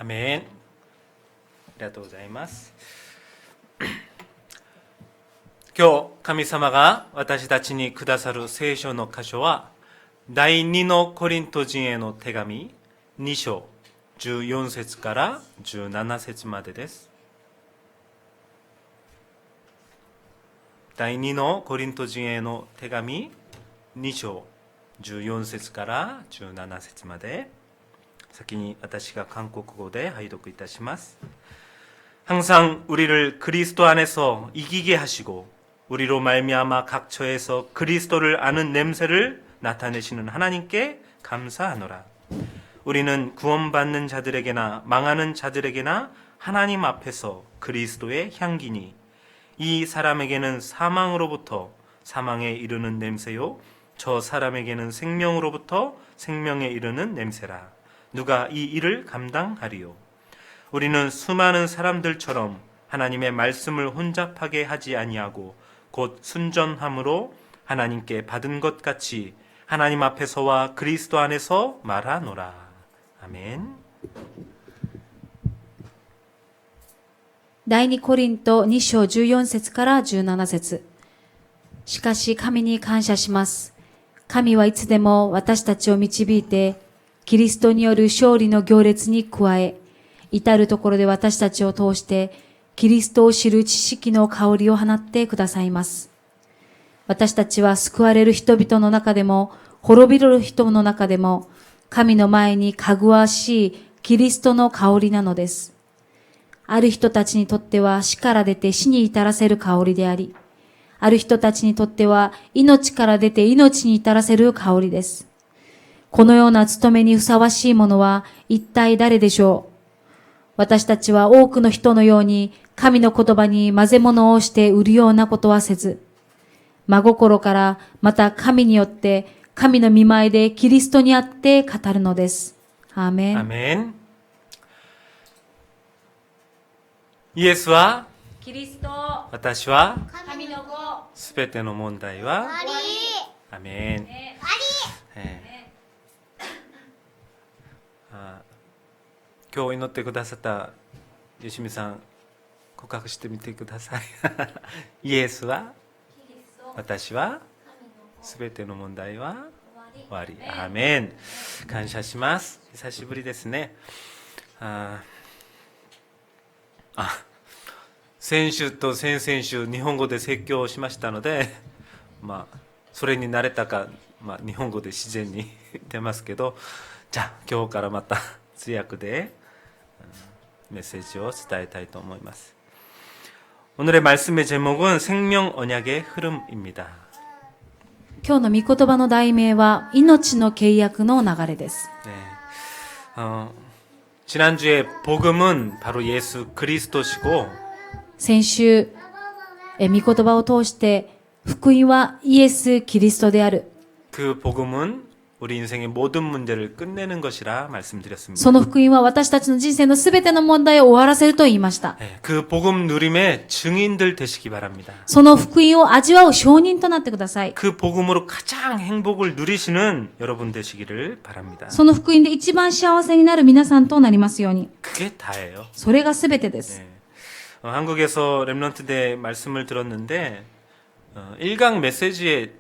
アメン。ありがとうございます。今日神様が私たちにくださる聖書の箇所は第2のコリント人への手紙2章14節から17節までです。第2のコリント人への手紙2章14節から17節まで、先に私が韓国語で拝読いたします。항상 우리를 그리스도 안에서 이기게 하시고 우리로 말미암아 각 처에서 그리스도를 아는 냄새를 나타내시는 하나님께 감사하노라. 우리는 구원받는 자들에게나 망하는 자들에게나 하나님 앞에서 그리스도의 향기니 이 사람에게는 사망으로부터 사망에 이르는 냄새요 저 사람에게는 생명으로부터 생명에 이르는 냄새라. 누가 이 일을 감당하리요? 우리는 수많은 사람들처럼 하나님의 말씀을 혼잡하게 하지 아니하고 곧 순전함으로 하나님께 받은 것 같이 하나님 앞에서와 그리스도 안에서 말하노라. 아멘. 第2コリント2章14節から17節。しかし神に感謝します。神はいつでも私たちを導いて、キリストによる勝利の行列に加え、至るところで私たちを通して、キリストを知る知識の香りを放ってくださいます。私たちは救われる人々の中でも、滅びる人の中でも、神の前にかぐわしいキリストの香りなのです。ある人たちにとっては死から出て死に至らせる香りであり、ある人たちにとっては命から出て命に至らせる香りです。このような務めにふさわしいものは一体誰でしょう？私たちは多くの人のように神の言葉に混ぜ物をして売るようなことはせず、真心からまた神によって神の御前でキリストにあって語るのです。アーメン。アメン。イエスはキリスト、私は神の子、すべての問題はアメン。今日祈ってくださった吉見さん、告白してみてください。イエスは私はすべての問題は終わり。アーメン。感謝します。久しぶりですね。先週と先々週日本語で説教をしましたので、それに慣れたか、日本語で自然に出ますけど、じゃあ今日からまた通訳でメッセージを伝えたいと思います。오늘의 말씀의 제목은 생명 언약의 흐름입니다. 今日の御言葉の題名は命の契約の流れです。 지난주에 복음은 바로 예수 그리스도시고 先週、御言葉を通して福音はイエス・キリストである。 그 복음은 우리 인생의 모든 문제를 끝내는 것이라 말씀드렸습니다. その福音は私たちの人生のすべての問題を終わらせると言いました。 그 복음 누림의 증인들 되시기 바랍니다. その福音を味わう証人となってください。 그 복음으로 가장 행복을 누리시는 여러분 되시기를 바랍니다. その福音で一番幸せになる皆さんとなりますように。 그게 다예요. それがすべてです。 한국에서 렘넌트 대 말씀을 들었는데 1강 메시지의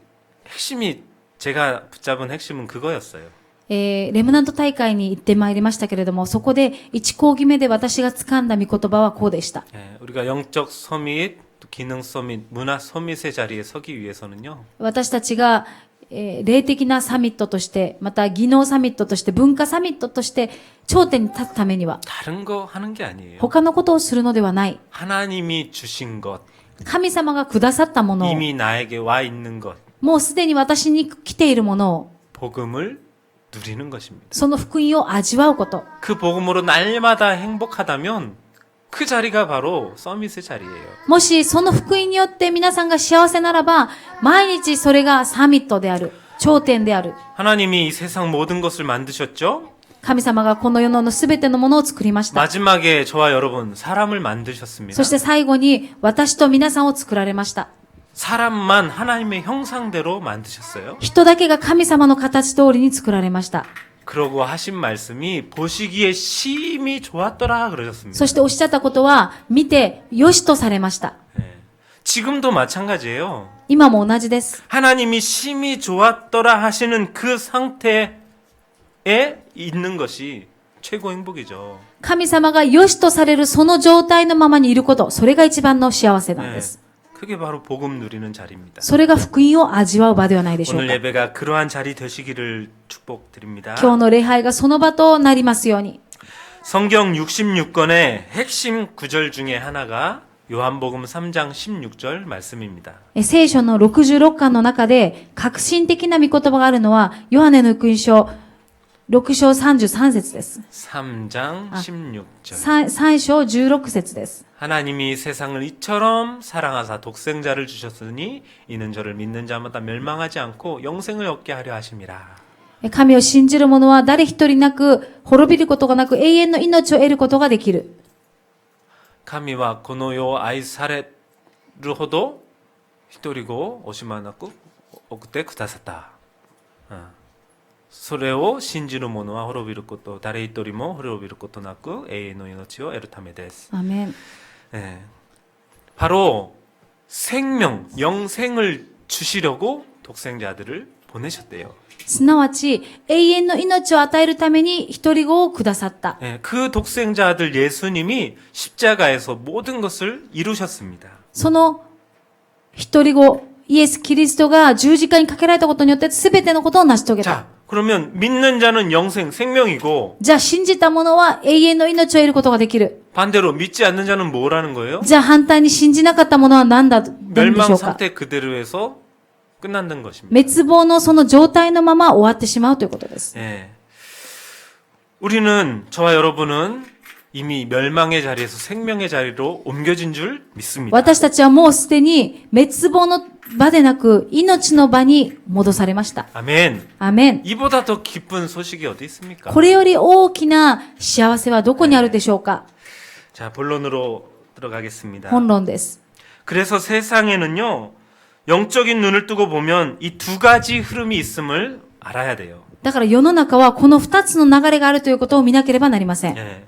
핵심이 제가 붙잡은 핵심은 그거였어요. レムナント大会に行ってまいりましたけれども、そこで1講義目で私が掴んだ御言葉はこうでした。 우리가 영적 서밋, 기능 서밋, 문화 서밋의 자리에 서기 위해서는요. 私たちが、霊的なサミットとして、また技能サミットとして、文化サミットとして頂点に立つためには、 다른 거 하는 게 아니에요. 他のことをするのではない。 하나님이 주신 것, 神様がくださったものを、 이미 나에게 와 있는 것, もうすでに私に来ているものを、 복음을 누리는 것입니다. その福音を味わうこと。 그 복음으로 날마다 행복하다면 그 자리가 바로 서밋의 자리예요. もしその福音によって皆さんが幸せならば、毎日それがサミットである。頂点である。 하나님이 이 세상 모든 것을 만드셨죠? 神様がこの世のすべてのものを作りました。 마지막에 저와 여러분 사람을 만드셨습니다. そして最後に私と皆さんを作られました。 사람만 하나님의 형상대로 만드셨어요. 人だけが神様の形通りに作られました。 그러고 하신 말씀이 보시기에 심히 좋았더라 そ 그러셨습니다. しておっしゃったことは、見てよしとされました。 예. 지금도 마찬가지예요. 今も同じです。 하나님이 심히 좋았더라 하시는 그 상태에 있는 것이 최고 행복이죠. 神様がよしとされるその状態のままにいること、それが一番の幸せなん 네. です。 그게 바로 복음 누리는 자리입니다. それが福音を味わう場ではないでしょう 오늘 か。 예배가 그러한 자리 되시기를 축복드립니다. 今日の礼拝がその場となりますように。 성경 66권의 핵심 구절 중에 하나가 요한복음 3장 16절 말씀입니다. 聖書の66巻の中で革新的な御言葉があるのは、ヨハネの福音書6章33節です。 3장 16절. 3章16節です。 하나님이 세상을 이처럼 사랑하사 독생자를 주셨으니 이는 저를 믿는 자마다 멸망하지 않고 영생을 얻게 하려 하심이라. 神を信じる者は誰一人なく、滅びることがなく永遠の命を得ることができる。 神はこの世を愛されるほど一人子を惜しまなく送ってくださった。それを信じる者は滅びること、誰一人も滅びることなく永遠の命を得るためです。 아멘. 예. 바로 생명, 영생을 주시려고 독생자들을 보내셨대요. すなわち、永遠の命を与えるために一人子をくださった。 예, 그 독생자들 예수님이 십자가에서 모든 것을 이루셨습니다. その一人子、イエス・キリストが十字架にかけられたことによって全てのことを成し遂げた。 자, 그러면 믿는 자는 영생, 생명이고 じゃあ信じた者は永遠の命を得ることができる。 반대로 믿지 않는 자는 뭐라는 거예요? じゃあ反対に信じなかった者は何でし 멸망 ょうか。 상태 그대로에서 끝난다는 것입니다. 滅亡のその状態のまま終わってしまうということです。 예. 우리는 저와 여러분은 이미 멸망의 자리에서 생명의 자리로 옮겨진 줄 믿습니다. 私たちはもうすでに滅亡の場でなく命の場に戻されました。 아멘. アメン。 이보다 더 기쁜 소식이 어디 있습니까? これより大きな幸せはどこにあるでしょうか。 자, 본론으로 들어가겠습니다. 本論です。 그래서 세상에는요, 영적인 눈을 뜨고 보면 이 두 가지 흐름이 있음을 알아야 돼요. だから世の中はこの二つの流れがあるということを見なければなりません。 예.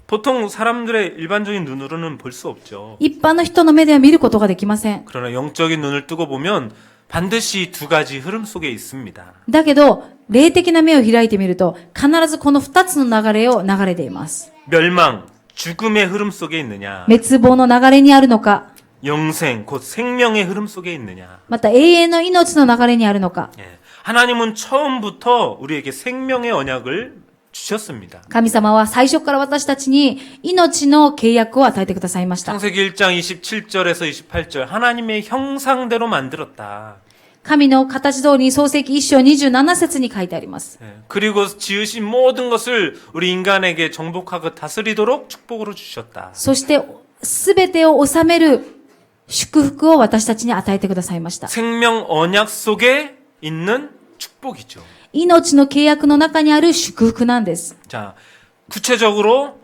보통 사람들의 일반적인 눈으로는 볼 수 없죠. 一般の人の目では見ることができません。 그러나 영적인 눈을 뜨고 보면 반드시 두 가지 흐름 속에 있습니다. だけど、霊的な目を開いてみると、必ずこの二つの流れを流れています。 멸망, 죽음의 흐름 속에 있느냐, 滅亡の流れにあるのか、 영생, 곧 생명의 흐름 속에 있느냐. また永遠の命の流れにあるのか。 예. 하나님은 처음부터 우리에게 생명의 언약을 주셨습니다. 神様は最初から私たちに命の契約を与えてくださいました。 창세기 1장 27절에서 28절 하나님의 형상대로 만들었다. 神の形通りに創世記1章27節に書いてあります。 예. 그리고 지으신 모든 것을 우리 인간에게 정복하고 다스리도록 축복으로 주셨다. そして、すべてを治める祝福を私たちに与えてくださいました。 생명 언약 속에 있는 축복이죠. 命の契約の中にある祝福なんです。 자, 구체적으로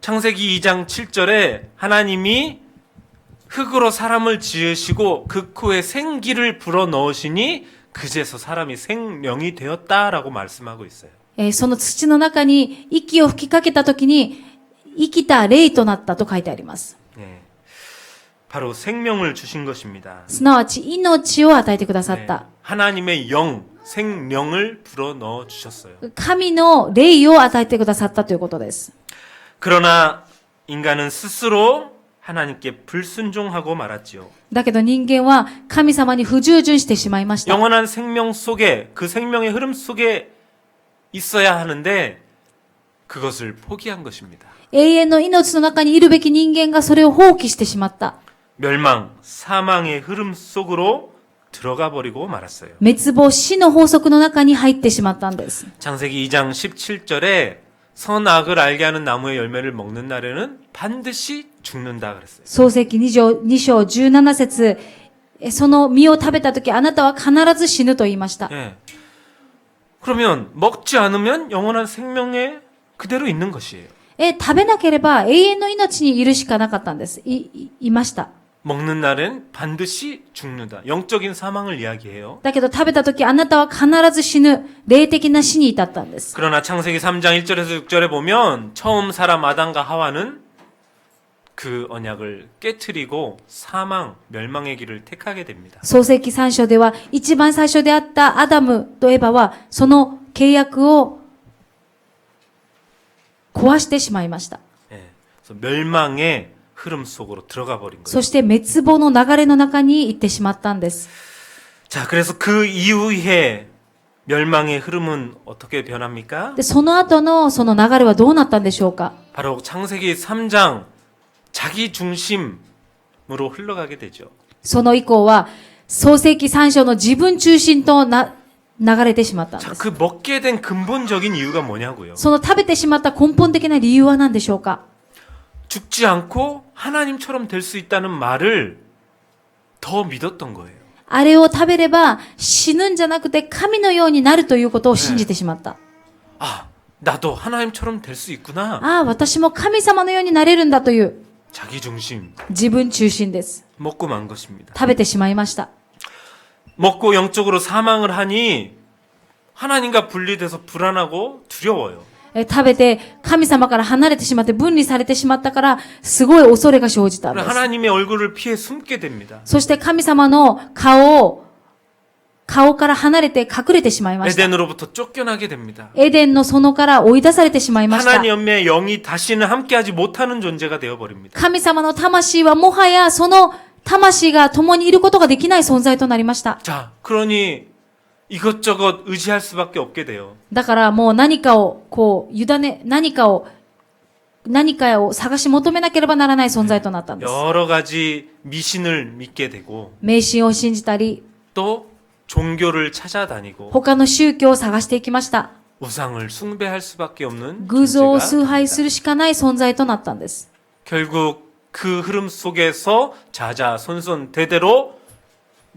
창세기 2장 7절에 하나님이 흙으로 사람을 지으시고 그 코에 생기를 불어 넣으시니 그제서 사람이 생명이 되었다라고 말씀하고 있어요. その土の中に息を吹きかけたときに生きた霊となったと書いてあります。 네. 바로 생명을 주신 것입니다. すなわち命を与えてくださっ 네. た。 하나님의 영, 생명을 불어 넣어 주셨어요. 神の霊を与えてくださったということです。 그러나 인간은 스스로 하나님께 불순종하고 말았지요. だけど人間は神様に不従順してしまいました。 영원한 생명 속에 그 생명의 흐름 속에 있어야 하는데 그것을 포기한 것입니다. 永遠の命の中にいるべき人間がそれを放棄してしまった。 멸망, 사망의 흐름 속으로 들어가 버리고 말았어요. 滅亡、死の法則の中に入ってしまったんです。 창세기 2장 17절에 선악을 알게 하는 나무의 열매를 먹는 날에는 반드시 죽는다 그랬어요. 創世記2章17節、その実を食べたときあなたは必ず死ぬと言いました。 예. 그러면 먹지 않으면 영원한 생명에 그대로 있는 것이에요. 食べなければ永遠の命にいるしかなかったんです。いました。 먹는 날엔 반드시 죽는다. 영적인 사망을 이야기해요. だけど食べた時あなたは必ず死ぬ。霊的な死に至ったんです。 그러나 창세기 3장 1절에서 6절에 보면 처음 사람 아담과 하와는 그 언약을 깨트리고 사망, 멸망의 길을 택하게 됩니다. 創世記3章では、一番最初であったアダムとエバは、その契約を壊してしまいました。 예, 그래서 멸망의 흐름 속으로 들어가 버린 거예요. そして滅亡の流れの中に行ってしまったんです。 자, 그래서 그 이후에 멸망의 흐름은 어떻게 변합니까? で、その後のその流れはどうなったんでしょうか。 바로 창세기 3장 자기 중심으로 흘러가게 되죠. その以降は、創世記3章の自分中心と流れてしまったんで 자, す。 그 먹게 된 근본적인 이유가 뭐냐고요? その食べてしまった根本的な理由は何でしょうか。 죽지 않고 하나님처럼 될 수 있다는 말을 더 믿었던 거예요. あれを食べれば死ぬんじゃなくて神のようになるということを信じてしまった。 아, 나도 하나님처럼 될 수 있구나. ああ、私も神様のようになれるんだという 자기 중심 自分中心です。 먹고 만 것입니다. 食べてしまいました。 먹고 영적으로 사망을 하니 하나님과 분리돼서 불안하고 두려워요. 食べて神様から離れてしまって分離されてしまったからすごい恐れが生じたんです。 하나님의 얼굴을 피해 숨게 됩니다. そして神様の顔から離れて隠れてしまいました。 에덴으로부터 쫓겨나게 됩니다. エデンの園から追い出されてしまいました。 하나님의 영이 다시는 함께하지 못하는 존재가 되어버립니다. 神様の魂はもはやその魂が共にいることができない存在となりました。 자, 그러니 이것저것 의지할 수밖에 없게 돼요. だからもう何かを何かを探し求めなければならない存在となったんです。 여러 가지 미신을 믿게 되고 迷信を信じたり、 또 종교를 찾아다니고 他の宗教を探していきました。 우상을 숭배할 수밖에 없는 偶像を 존재가 崇拝 됩니다. するしかない存在となったんです。 결국 그 흐름 속에서 자자손손 대대로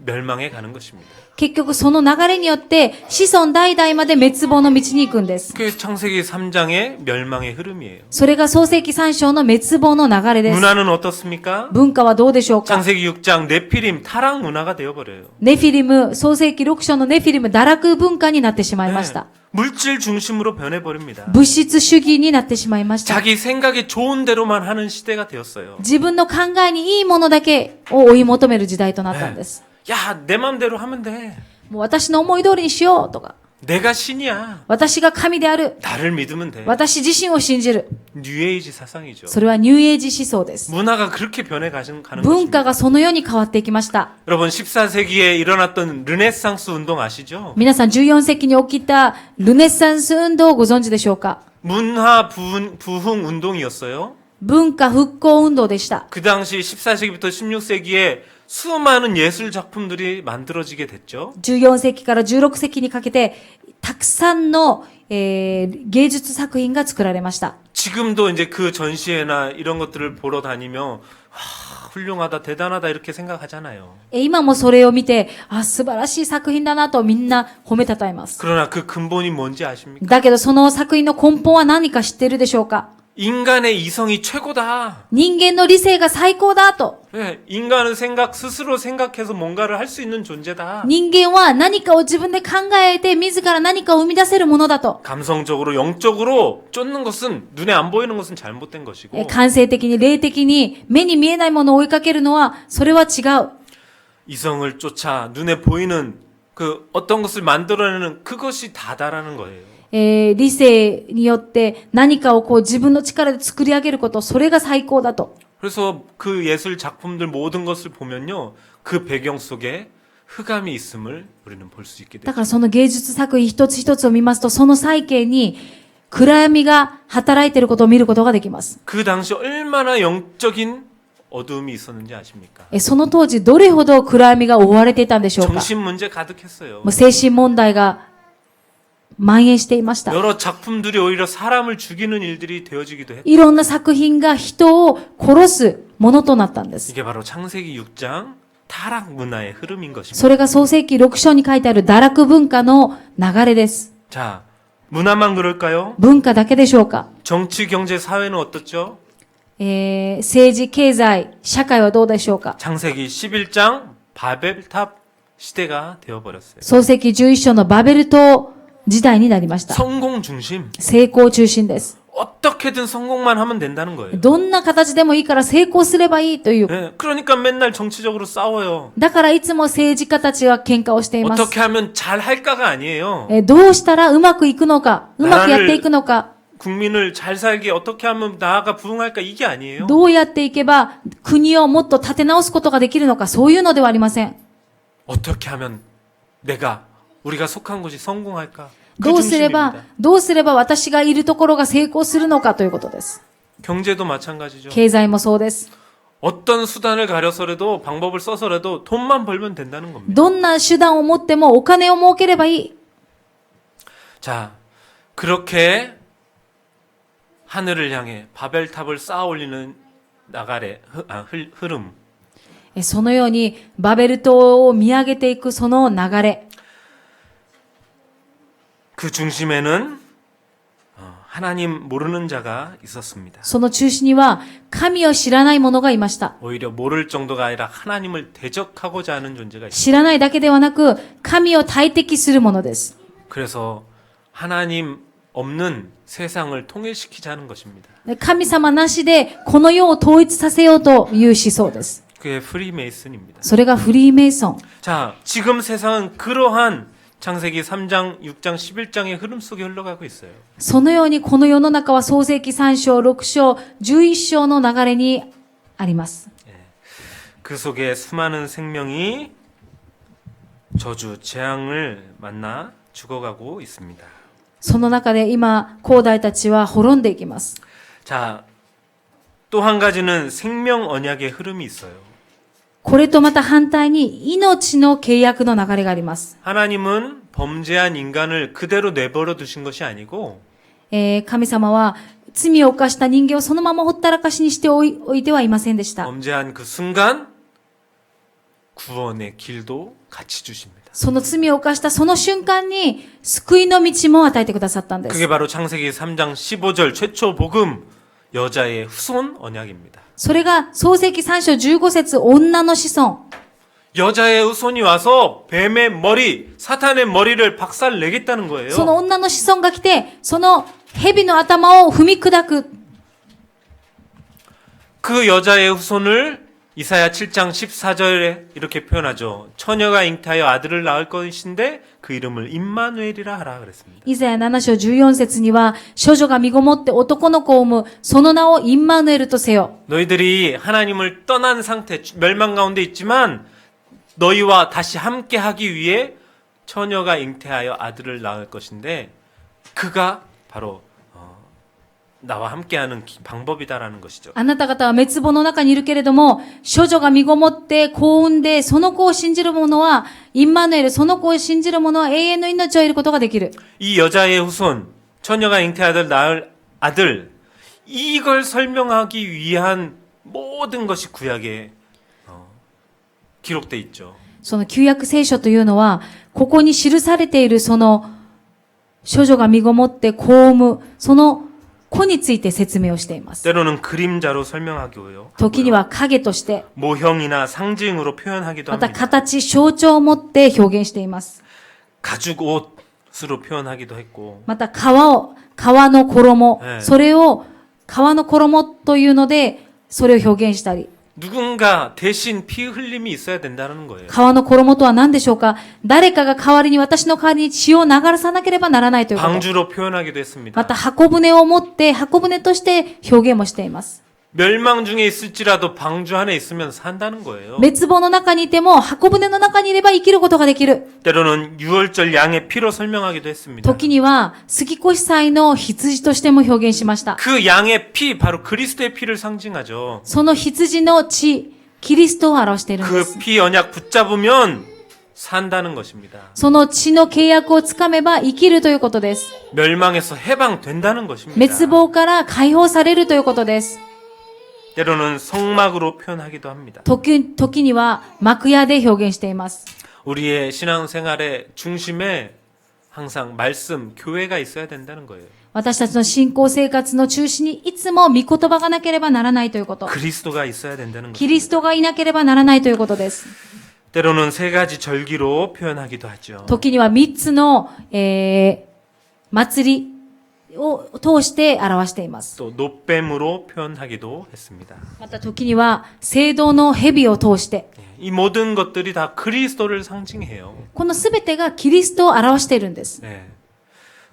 멸망해 가는 것입니다. 結局その流れによって子孫代々まで滅亡の道に行くんです。 그게 창세기 3장의 멸망의 흐름이에요. それが創世記3章の滅亡の流れです。 문화는 어떻습니까? 文化はどうでしょうか。 창세기 6장 네피림 타락 문화가 되어버려요. ネフィリム、創世記6章のネフィリム、堕落文化になってしまいまし 네. た。 물질 중심으로 변해버립니다. 物質主義になってしまいました。 자기 생각이 좋은 대로만 하는 시대가 되었어요. 自分の考えにいいものだけを追い求める時代となったんです。 야, 내 맘대로 하면 돼. もう私の思い通りにしようとか、 내가 신이야. 私が神である。 나를 믿으면 돼. 私自身を信じる。 뉴에이지 사상이죠. それはニューエイジ思想です。 문화가 그렇게 변해가는 文 것입니다. 化がそのように変わっていきました。 여러분 14세기에 일어났던 르네상스 운동 아시죠? 皆さん14世紀に起きたルネサンス運動をご存知でしょうか。 문화 부흥 운동이었어요. 文化復興運動でした。 그 당시 14세기부터 16세기에 수많은 예술 작품들이 만들어지게 됐죠. 14世紀から16世紀にかけて、たくさんの、芸術作品が作られました。 지금도 이제 그 전시회나 이런 것들을 보러 다니면 훌륭하다, 대단하다 이렇게 생각하잖아요. 今もそれを見て、あ、素晴らしい作品だなとみんな褒めたたえます。 그러나 그 근본이 뭔지 아십니까? だけどその作品の根本は何か知っているでしょうか。 인간의 이성이 최고다. 人間の理性が最高だと。 네, 인간은 스스로 생각해서 뭔가를 할 수 있는 존재다. 人間は何かを自分で考えて自ら何かを生み出せるものだと。 감성적으로, 영적으로 쫓는 것은, 눈에 안 보이는 것은 잘못된 것이고, 感性的に霊的に目に見えないものを追いかけるのはそれは違う。 이성을 쫓아 눈에 보이는 그 어떤 것을 만들어내는 그것이 다다라는 거예요. 理性によって何かを自分の力で作り上げること、それが最高だと。 그래서 그 예술 작품들 모든 것을 보면요, 그 배경 속에 흑암이 있음을 우리는 볼 수 있게 だ 돼요. からその芸術作品一つ一つを見ますと、その背景に暗闇が働いていることを見ることができます。 그 당시 얼마나 영적인 어두움이 있었는지 아십니까? その当時どれほど暗闇が覆われていたんでしょうか。 정신 문제 가득했어요. もう精神問題が蔓延していました。 여러 작품들이 오히려 사람을 죽이는 일들이 되어지기도 했고, いろんな作品が人を殺すものとなったんです。 이게 바로 창세기 6장 타락 문화의 흐름인 것입니다. それが創世記6章に書いてある堕落文化の流れです。 자, 문화만 그럴까요? 文化だけでしょうか。 정치, 경제, 사회는 어떻죠? 政治、経済、社会はどうでしょうか。 창세기 11장 바벨탑 시대가 되어버렸어요. 創世記11章のバベル島時代になりました。 성공 중심. 成功中心です。 어떻게든 성공만 하면 된다는 거예요. どんな形でもいいから成功すればいいという。 예, 그러니까 맨날 정치적으로 싸워요. だからいつも政治家たちは喧嘩をしています。 어떻게 하면 잘 할까가 아니에요. どうしたらうまくいくのか、うまくやっていくのか、 국민을 잘 살게 어떻게 하면 나아가 부흥할까 이게 아니에요. どうやっていけば国をもっと立て直すことができるのか、そういうのではありません。 어떻게 하면 우리가 속한 곳이 성공할까? 그 どうすれば 중심입니다. どうすれば私がいるところが成功するのかということです。 경제도 마찬가지죠. 経済もそうです。 어떤 수단을 가려서라도 방법을 써서라도 돈만 벌면 된다는 겁니다. どんな手段を持ってもお金を儲ければいい。 자, 그렇게 하늘을 향해 바벨탑을 쌓아 올리는 흐름. そのようにバベル島を見上げていくその流れ。 그 중심에는 하나님 모르는 자가 있었습니다. その中心には神を知らない者がいました。 오히려 모를 정도가 아니라 하나님을 대적하고자 하는 존재가 있습니다. 知らないだけではなく神を対敵するものです。 그래서 하나님 없는 세상을 통일시키자는 것입니다. 神様なしでこの世を統一させようという思想です。 그게 프리메이슨입니다. それがフリーメイソン。 자, 지금 세상은 그러한 창세기 3장, 6장, 11장의 흐름 속에 흘러가고 있어요. そのようにこの世の中は創世記3章、6章、11章の流れにあります。 그 속에 수많은 생명이 저주, 재앙을 만나 죽어가고 있습니다. その中で今、後代たちは滅んでいきます。 자, 또 한 가지는 생명 언약의 흐름이 있어요. これとまた反対に命の契約の流れがあります。 하나님은 범죄한 인간을 그대로 내버려 두신 것이 아니고 神様は罪を犯した人間をそのままほったらかしにしておいてはいませんでした。 범죄한 그 순간 구원의 길도 같이 주십니다. その罪を犯したその瞬間に救いの道も与えてくださったんです。 그게 바로 창세기 3장 15절 최초 복음 여자의 후손 언약입니다. それが創世記3章15節女の子孫。 여자의 후손이 와서 뱀의 머리, 사탄의 머리를 박살 내겠다는 거예요. その女の子孫が来て、その蛇の頭を踏み砕く。 그 여자의 후손을 이사야 7장 14절에 이렇게 표현하죠. 처녀가 잉태하여 아들을 낳을 것인데 그 이름을 임마누엘이라 하라 그랬습니다. イザヤ7章14節には、処女が身ごもって男の子を産む、その名をインマヌエルとせよ。 너희들이 하나님을 떠난 상태, 멸망 가운데 있지만 너희와 다시 함께 하기 위해 처녀가 잉태하여 아들을 낳을 것인데 그가 바로 나와 함께하는 방법이다라는 것이죠. あなた方は滅亡の中にいるけれども、処女が身ごもって子を産んで、その子を信じる者は、インマヌエル、その子を信じる者は永遠の命を得ることができる。 이 여자의 후손, 처녀가 잉태하여 낳을 아들, 이걸 설명하기 위한 모든 것이 구약에 기록돼 있죠. その旧約聖書というのは、ここに記されているその、処女が身ごもって子を産む、その子について説明をしています。 때로는 그림자로 설명하고요. 時には影として、 모형이나 상징으로 표현하기도 また 합니다. 形、象徴を持って表現しています。 가죽 옷으로 표현하기도 했고 また革の衣、ええそれを革の衣というので、それを表現したり。 누군가 대신 피 흘림이 있어야 된다는 거예요. 革の衣とは何でしょうか？誰かが代わりに、私の代わりに血を流さなければならないということ。 방주로 표현하기도 했습니다. また箱舟を持って、箱舟として表現もしています。 멸망 중에 있을지라도 방주 안에 있으면 산다는 거예요. 滅亡の中にいても、箱舟の中にいれば生きることができる。 때로는 유월절 양의 피로 설명하기도 했습니다. 時には、杉越祭の羊としても表現しました。 그 양의 피, 바로 그리스도의 피를 상징하죠. その羊の血、キリストを表しているんです。 그 피 언약 붙잡으면 산다는 것입니다. その血の契約をつかめば生きるということです。 멸망에서 해방된다는 것입니다. 滅亡から解放されるということです。 때로는 성막으로 표현하기도 합니다. 時には幕屋で表現しています。 우리의 신앙생활의 중심에 항상 말씀, 교회가 있어야 된다는 거예요. 私たちの信仰生活の中心にいつも御言葉がなければならないということ。 그리스도가 있어야 된다는 キリス 것입니다. トがいなければならないということです。 때로는 세 가지 절기로 표현하기도 하죠. 時には3つの、祭りを通して表しています。 또 노뱀으로 표현하기도 했습니다. また時には聖堂の蛇を通して、 이 모든 것들이 다 그리스도를 상징해요. このすべてがキリストを表しているんです。 네.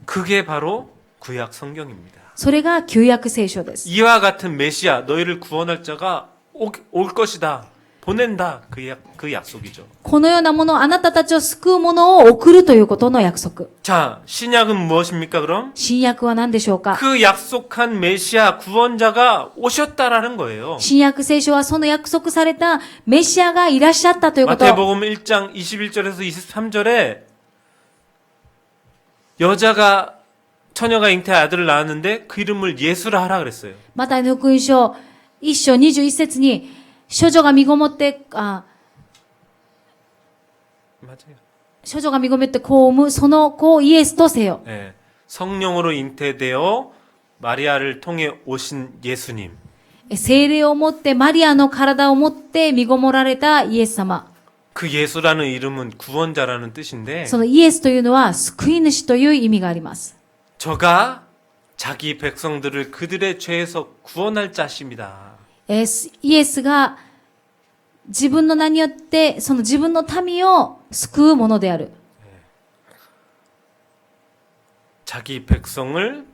그게 바로 구약 성경입니다. それが旧約聖書です。 이와 같은 메시아 너희를 구원할 자가 올 것이다. 보낸다. 그 약속이죠. このようなもの、あなたたちを救うものを送るということの約束。 자, 신약은 무엇입니까, 그럼? 新約は何でしょうか？ 그 약속한 메시아 구원자가 오셨다라는 거예요. 新約聖書はその約束されたメシアがいらっしゃったということ。 마태복음 1장 21절에서 23절에 여자가 처녀가 잉태 아들을 낳았는데 그 이름을 예수라 하라 그랬어요. マタイの福音書1章21節に、処女が身ごもって、맞아요. 処女が身ごもって子を産む、その子をイエスとせよ。 예. 성령으로 잉태되어 마리아를 통해 오신 예수님. 聖霊を持ってマリアの体を持って身ごもられたイエス様。 그 예수라는 이름은 구원자라는 뜻인데 そのイエスというのは救い主という意味があります。 저가 자기 백성들을 그들의 죄에서 구원할 자십니다. イエスが自分の名によってその自分の民を救うものである。 자기 백성을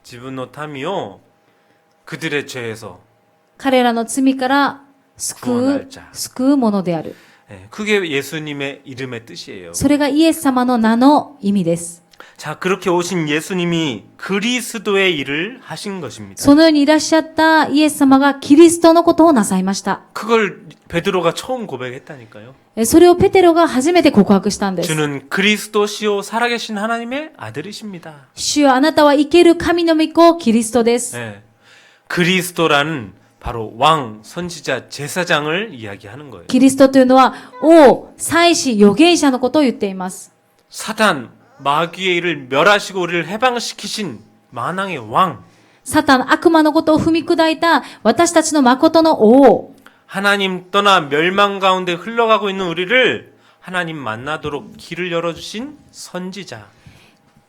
지분노 탐이요 그들의 죄에서 彼らの罪から救うものである。 그게 예수님의 이름의 뜻이에요. それがイエス様の名の意味です。 자, 그렇게 오신 예수님이 그리스도의 일을 하신 것입니다. そのようにいらっしゃったイエス様がキリストのことをなさいました。 그걸 베드로가 처음 고백했다니까요. それをペテロが初めて告白したんです。 주는 그리스도시요 살아계신 하나님의 아들이십니다. 主よ、あなたは生ける神の御子、キリストです。 네. 그리스도라는 바로 왕, 선지자, 제사장을 이야기하는 거예요. キリストというのは王、祭司、預言者のことを言っています。 사단, 마귀의 일을 멸하시고 우리를 해방시키신 만왕의 왕. サタン、悪魔のことを踏み砕いた私たちの誠の王。 하나님 떠나 멸망 가운데 흘러가고 있는 우리를 하나님 만나도록 길을 열어주신 선지자.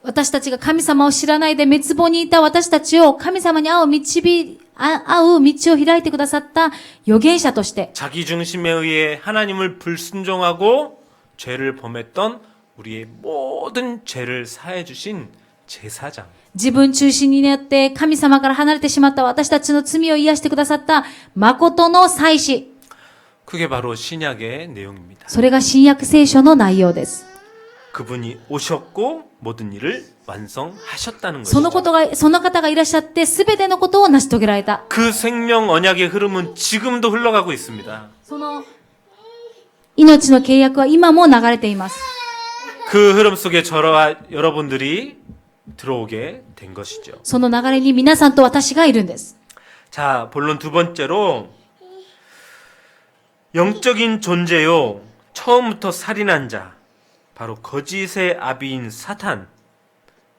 私たちが神様を知らないで滅亡にいた私たちを神様に会う道を開いてくださった預言者として、 자기 중심에 의해 하나님을 불순종하고 죄를 범했던 우리의 모든 죄를 사해 주신 제사장. 自分中心によって神様から離れてしまった私たちの罪を癒してくださった誠の祭司。 그게 바로 신약의 내용입니다. それが新約聖書の内容です。 그분이 오셨고 모든 일을 완성하셨다는 その 것이죠. その方がいらっしゃって全てのことを成し遂げられた。 그 생명 언약의 흐름은 지금도 흘러가고 있습니다. その命の契約は今も流れています。 그 흐름 속에 저와 여러분들이 들어오게 된 것이죠. その流れに皆さんと私がいるんです。 자, 본론 두 번째로 영적인 존재요. 처음부터 살인한 자. 바로 거짓의 아비인 사탄.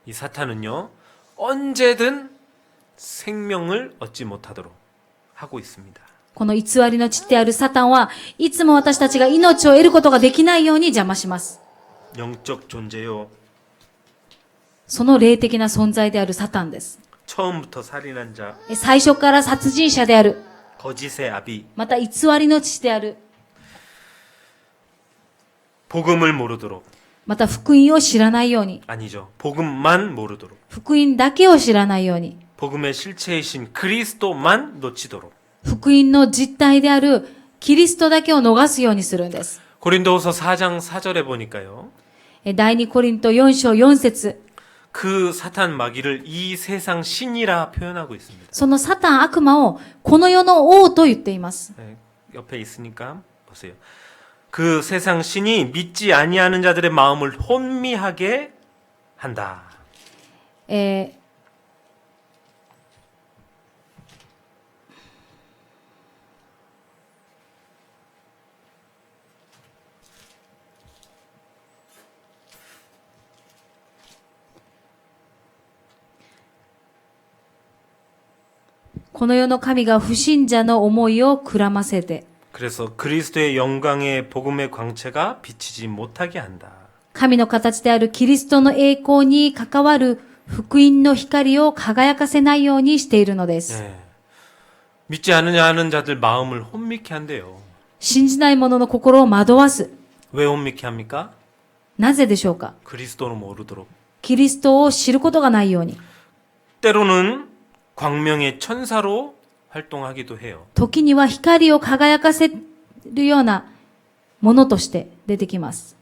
이 사탄은요. 언제든 생명을 얻지 못하도록 하고 있습니다. この偽りの父であるサタンはいつも私たちが命を得ることができないように邪魔します。 영적 존재요. その霊的な存在であるサタンです。 처음부터 살인한 자. 最初から殺人者である。 거짓의 아비. また偽りの父である。 복음을 모르도록. また福音を知らないように。 아니죠. 복음만 모르도록. 福音だけを知らないように。 복음의 실체이신 그리스도만 놓치도록. 福音の実体であるキリストだけを逃すようにするんです。 고린도후서 4장 4절에 보니까요. 第2コリント4章4節。 그 사탄 마귀를 이 세상 신이라 표현하고 있습니다. そのサタン悪魔をこの世の王と言っています。 네, 옆에 있으니까 보세요. 그 세상 신이 믿지 아니하는 자들의 마음을 혼미하게 한다. この世の神が不信者の思いをくらませて、 그래서 그리스도의 영광의 복음의 광채가 비치지 못하게 한다. 神の形であるキリストの栄光に関わる福音の光を輝かせないようにしているのです。 예. 믿지 않느냐 하는 자들 마음을 혼미케 한대요. 信じない者の心を惑わす。 왜 혼미케 합니까? なぜでしょうか。 그리스도를 모르도록. キリストを知ることがないように。 때로는 광명의 천사로 활동하기도 해요. 時には光を輝かせるようなものとして出てきます。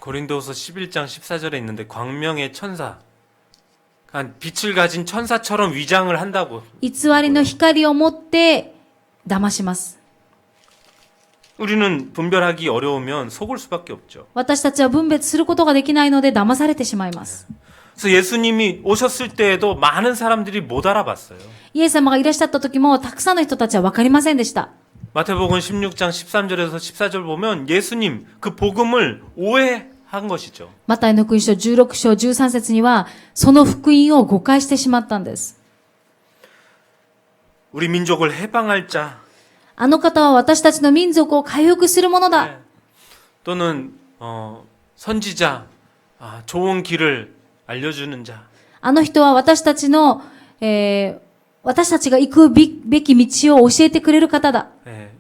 고린도후서 11장 14절에 있는데 광명의 천사, 빛을 가진 천사처럼 위장을 한다고. 偽りの光を持って騙します。 우리는 분별하기 어려우면 속을 수밖에 없죠. 私たちは分別することができないので騙されてしまいます。 그래서 예수님이 오셨을 때에도 많은 사람들이 못 알아봤어요. イエス様がいらっしゃった時もたくさんの人たちは分かりませんでした。 마태복음 16장 13절에서 14절 보면 예수님 그 복음을 오해한 것이죠. マタイの福音書16章13節にはその福音を誤解してしまったんです。 우리 민족을 해방할 자, あの方は私たちの民族を回復するものだ。 또는 선지자, 좋은 길을 알려주는 자. あの人は私たちの、私たちが行くべき道を教えてくれる方だ。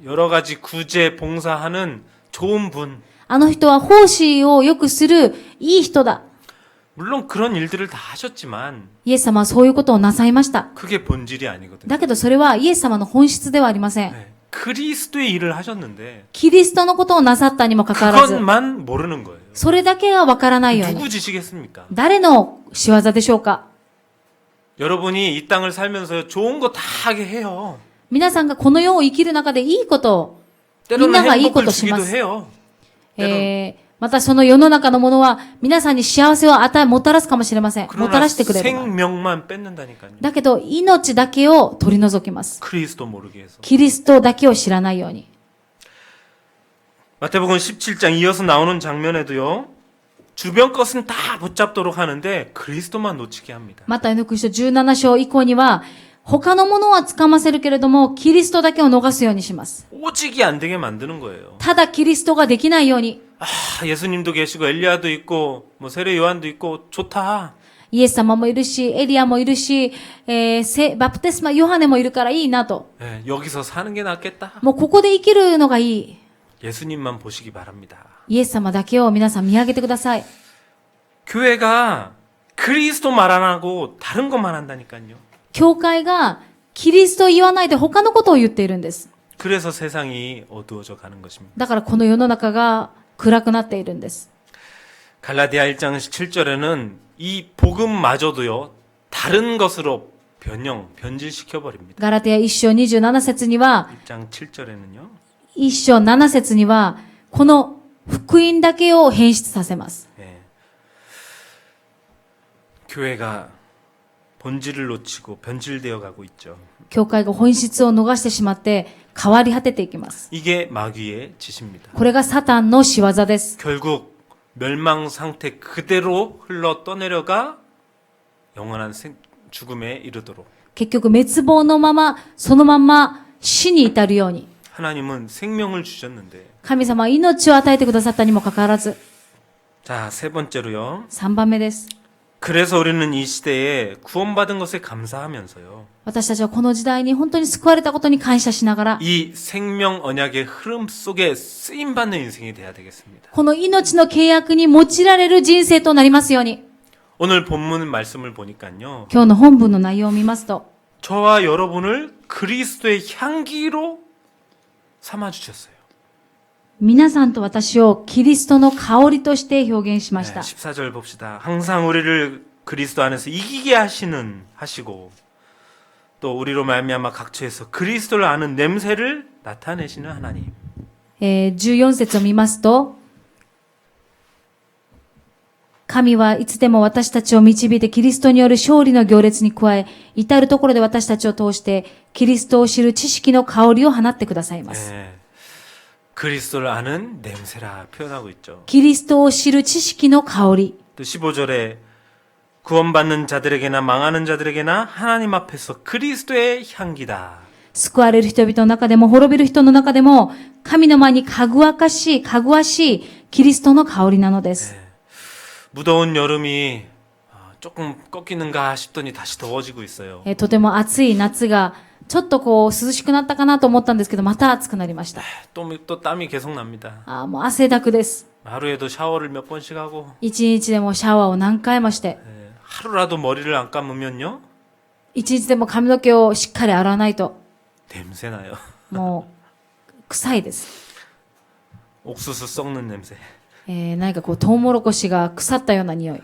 여러 가지 구제 봉사하는 좋은 분. あの人は奉仕をよくするいい人だ。 물론 그런 일들을 다 하셨지만 イエス様はそういうことをなさいました。 그게 본질이 아니거든요. だけどそれはイエス様の本質ではありません。 그리스도의 일을 하셨는데 キリストのことをなさったにもかかわらず、 그것만 모르는 거예요. それだけがわからないように。 누구 지시겠습니까? 誰の仕業でしょうか。 여러분이 이 땅을 살면서 좋은 거 다 하게 해요. 皆さんがこの世を生きる中でいいことを、みん 때로는 ながいいこ 행복을 としま 주기도 す。 해요. またその世の中のものは皆さんに幸せをもたらすかもしれません。もた 그러나 らしてくれる。 생명만 뺏는다니까요. だけど命だけを取り除きます。 그리스도 모르게 해서. キリストだけを知らないように。 마태복음 17장 이어서 나오는 장면에도요. 주변 것은 다 붙잡도록 하는데 그리스도만 놓치게 합니다. マタイの福音書17章以降には、他のものは掴ませるけれども、キリストだけを逃すようにします。 오직이 안 되게 만드는 거예요. ただキリストができないように。 예수님도 계시고 엘리야도 있고 뭐 세례 요한도 있고 좋다. イエス様もいるし、エリアもいるし、バプテスマ、ヨハネもいるからいいなと。 여기서 사는 게 낫겠다. もうここで生きるのがいい。 예수님만 보시기 바랍니다. イエス様だけを皆さん見上げてください。 교회가 그리스도 말 안 하고 다른 것만 한다니까요. 教会がキリストを言わないで他のことを言っているんです。 그래서 세상이 어두워져 가는 것입니다. だからこの世の中が暗くなっているんです。 갈라디아 1장 7절에는 이 복음마저도요. 다른 것으로 변질시켜 버립니다. ガラテヤ1章27節には、 1장 7절에는요. 1章7節には、この福音だけを変質させます。 교회가 본질을 놓치고 변질되어 가고 있죠. 教会が本質を逃してしまって変わり果てていきます。 이게 마귀의 짓입니다. これがサタンの仕業です。 결국 멸망 상태 그대로 흘러 떠내려가 영원한 죽음에 이르도록 結局滅亡のまま、そのまま死に至るように。 하나님은 생명을 주셨는데 神様は命を与えてくださったにもかかわらず。 자, 세 번째로요. 3番目です。 그래서 우리는 이 시대에 구원받은 것에 감사하면서요. 私たちはこの時代に本当に救われたことに感謝しながら、 이 생명 언약의 흐름 속에 쓰임 받는 인생이 돼야 되겠습니다. この命の契約に用いられる人生となりますように。 오늘 본문 말씀을 보니까요. 今日の本文の内容を見ますと、 저와 여러분을 그리스도의 향기로 삼아 주셨어요. 皆さんと私をキリストの香りとして表現しました。 14절 봅시다. 항상 우리를 그리스도 안에서 이기게 하시고 또 우리로 말미암아 각처에서 그리스도를 아는 냄새를 나타내시는 하나님. 14節を見ますと、神はいつでも私たちを導いてキリストによる勝利の行列に加え、至るところで私たちを通してキリストを知る知識の香りを放ってくださいます。 그리스도를 아는 냄새라 표현하고 있죠. キリストを知る知識の香り。 또 15절에 구원받는 자들에게나 망하는 자들에게나 하나님 앞에서 그리스도의 향기다. 救われる人々の中でも、滅びる人の中でも、神の前にかぐわしいキリストの香りなのです。 무더운 여름이 조금 꺾이는가 싶더니 다시 더워지고 있어요. とても暑い夏が、ちょっと涼しくなったかなと思ったんですけど、また暑くなりました。 또 땀이 계속 납니다. もう汗だくです。 하루에도 샤워를 몇 번씩 하고 一日でもシャワーを何回もして、 하루라도 머리를 안 감으면요 一日でも髪の毛をしっかり洗わないと、 냄새 나요. もう、臭いです。 옥수수 썩는 냄새. 何かトウモロコシが腐ったような匂い。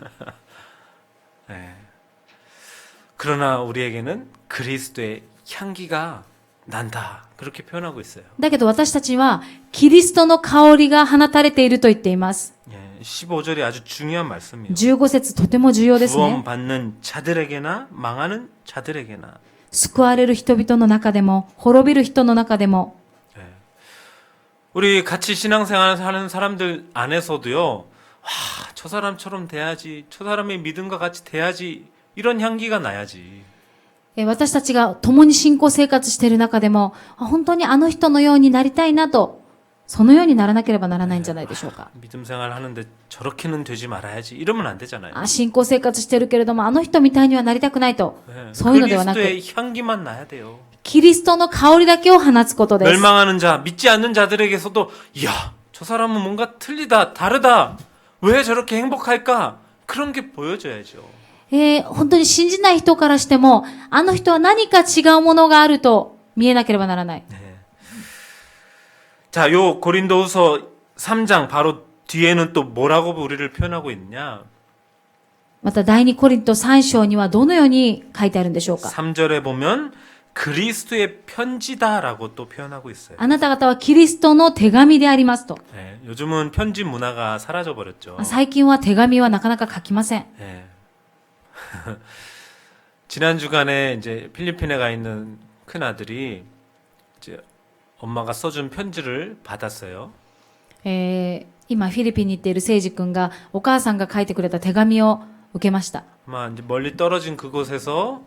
그러나 우리에게는 그리스도의 향기가 난다. 그렇게 표현하고 있어요. だけど私たちは、キリストの香りが放たれていると言っています。 15절이 아주 중요한 말씀이에요. 15節とても重要ですね。 구원받는 자들에게나 망하는 자들에게나. 救われる人々の中でも、滅びる人の中でも、 우리 같이 신앙생활 하는 사람들 안에서도요. 저 사람처럼 돼야지. 저 사람의 믿음과 같이 돼야지. 이런 향기가 나야지. 私たちが共に信仰生活している中でも、本当にあの人のようになりたいなと、そのようにならなければならないんじゃないでしょうか。 믿음 생활 하는데 저렇게는 되지 말아야지. 이러면 안 되잖아요. 信仰生活しているけれども、あの人みたいにはなりたくないと、そういうのではなく、 그리스도의 향기만 나야 돼요. キリストの香りだけを放つことです。 멸망하는 자, 믿지 않는 자들에게서도 이야, 저 사람은 뭔가 틀리다, 다르다. 왜 저렇게 행복할까? 그런 게 보여줘야죠. 本当に信じない人からしても、あの人は何か違うものがあると見えなければならない。 자, 요 고린도후서 3장 바로 뒤에는 또 뭐라고 우리를 표현하고 있느냐? また第二コリント3章にはどのように書いてあるんでしょうか。 3절에 보면 그리스도의 편지다라고 또 표현하고 있어요. あなた方はキリストの手紙でありますと。 요즘은 편지 문화가 사라져 버렸죠. 最近は手紙はなかなか書きません。 지난 주간에 이제 필리핀에 가 있는 큰 아들이 이제 엄마가 써준 편지를 받았어요. 今フィリピンに行っている聖司君がお母さんが書いてくれた手紙を受けました。 아마 이제 멀리 떨어진 그곳에서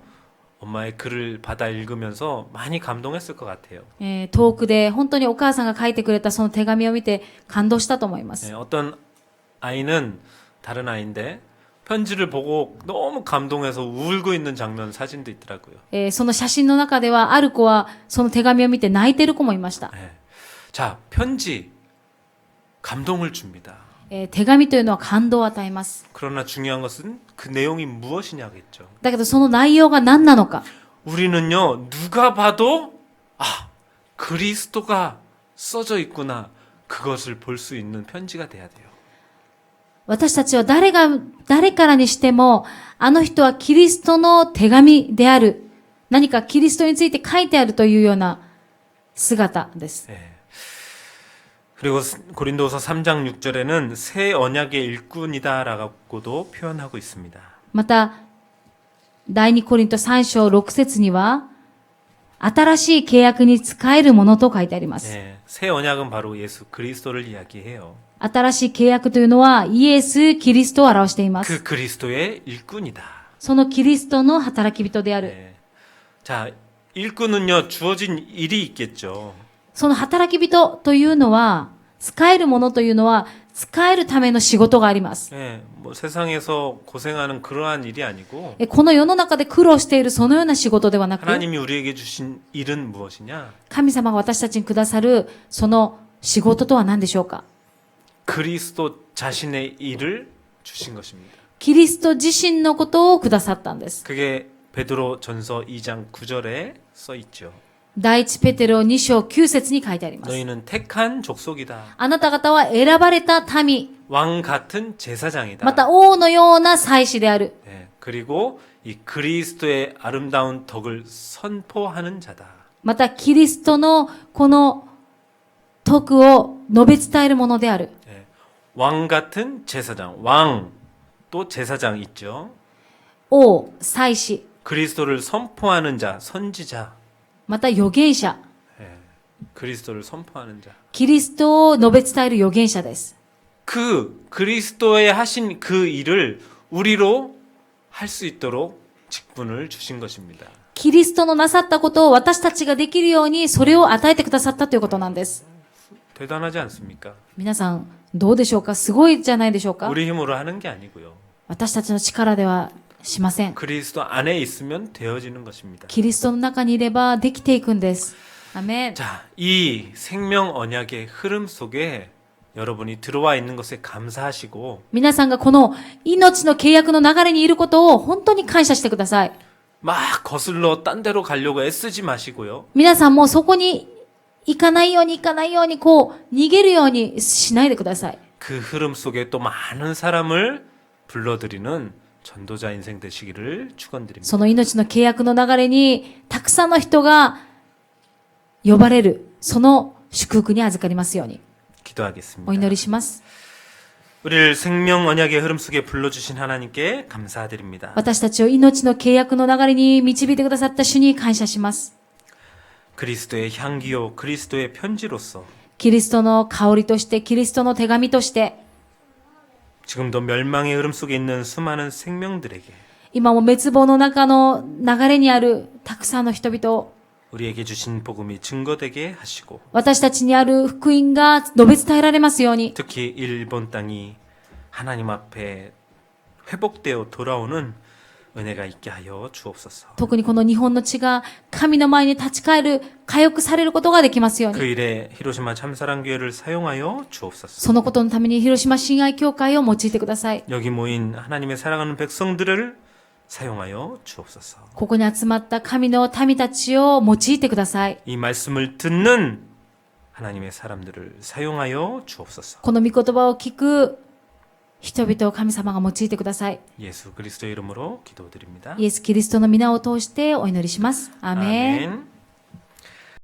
엄마의 글을 받아 읽으면서 많이 감동했을 것 같아요. 遠くで本当にお母さんが書いてくれたその手紙を見て感動したと思います。 어떤 아이는 다른 아이인데 편지를 보고 너무 감동해서 울고 있는 장면 사진도 있더라고요. その写真の中ではある子はその手紙を見て泣いている子もいました。 자, 편지 감동을 줍니다. 手紙というのは感動を与えます。 그러나 중요한 것은 그 내용이 무엇이냐겠죠. だけどその内容が何なのか。 우리는요, 누가 봐도 그리스도가 써져 있구나. 그것을 볼 수 있는 편지가 돼야 돼요. 私たちは誰からにしても、あの人はキリストの手紙である。何かキリストについて書いてあるというような姿です。 그리고 고린도서 3장 6절에는 새 언약의 일꾼이다라고도 표현하고 있습니다. また、第二コリント3章6節には、新しい契約に使えるものと書いてあります。 새 언약은 바로 예수 그리스도를 이야기해요. 新しい契約というのはイエス・キリストを表しています。 그 그리스도의 일꾼이다. そのキリストの働き人である。 자, 일꾼은요, 주어진 일이 있겠죠. その働き人というのは、使えるものというのは、使えるための仕事があります。 뭐 세상에서 고생하는 그러한 일이 아니고 この世の中で苦労しているそのような仕事ではなく、 하나님이 우리에게 주신 일은 무엇이냐? 神様が私たちにくださるその仕事とは何でしょうか。 그리스도 자신의 일을 주신 것입니다. キリスト自身のことをくださったんです。 그게 베드로 전서 2장 9절에 써 있죠. 第一ペテロ2章9節に書いてあります。 너희는 택한 족속이다. あなた方は選ばれた民、 왕 같은 제사장이다. また王のような祭司である。 그리고 이 그리스도의 아름다운 덕을 선포하는 자다. またキリストのこの徳を述べ伝えるものである。 왕 같은 제사장. 왕 또 제사장 있죠. 王、祭司、 그리스도를 선포하는 자, 선지자. また預言者。 그리스도를 선포하는 자. キリストを述べ伝える預言者です。 그 그리스도의 하신 그 일을 우리로 할 수 있도록 직분을 주신 것입니다. キリストのなさったことを私たちができるように、それを与えてくださったということなんです。 대단하지 않습니까? 皆さん、どうでしょうか？すごいじゃないでしょうか？ 우리 힘으로 하는 게 아니고요. 私たちの力ではしません。 그리스도 안에 있으면 되어지는 것입니다. キリストの中にいればできていくんです。アメン。 자, 이 생명 언약의 흐름 속에 여러분이 들어와 있는 것에 감사하시고 皆さんがこの命の契約の流れにいることを本当に感謝してください。 막 거슬러 딴 데로 가려고 애쓰지 마시고요. 皆さんもそこに行かないようにこう逃げるようにしないでください。 그 흐름 속에 또 많은 사람을 불러들이는 전도자 인생 되시기를 축원드립니다. その命の契約の流れにたくさんの人が呼ばれる、その祝福に預かりますように 기도하겠습니다. お祈りします。 우리를 생명 언약의 흐름 속에 불러주신 하나님께 감사드립니다. 私たちを命の契約の流れに導いてくださった主に感謝します。 그리스도의 향기요 그리스도의 편지로서 キリストの香りとして、キリストの手紙として、 지금도 멸망의 흐름 속에 있는 수많은 생명들에게 今も滅亡の中の流れにあるたくさんの人々を 우리에게 주신 복음이 증거되게 하시고 私たちにある福音が述べ伝えられますように 특히 일본 땅이 하나님 앞에 회복되어 돌아오는 은혜가 있게 하여 주옵소서. 特にこの日本の地が神の前に立ち返る、回復されることができますよう 그 に 일에 히로시마 참사랑교회를 사용하여 そ 주옵소서. のことのために広島親愛教会を用いてください。 여기 모인 하나님의 사랑하는 백성들을 사용하여 주옵소서. ここに集まった神の民たちを用いてください。 이 말씀을 듣는 하나님의 사람들을 사용하여 주옵소서. この御言葉を聞く人々を神様が用いてください。 예수 그리스도 이름으로 기도드립니다. イエス・キリストの皆を通してお祈りします。アーメン。 아멘.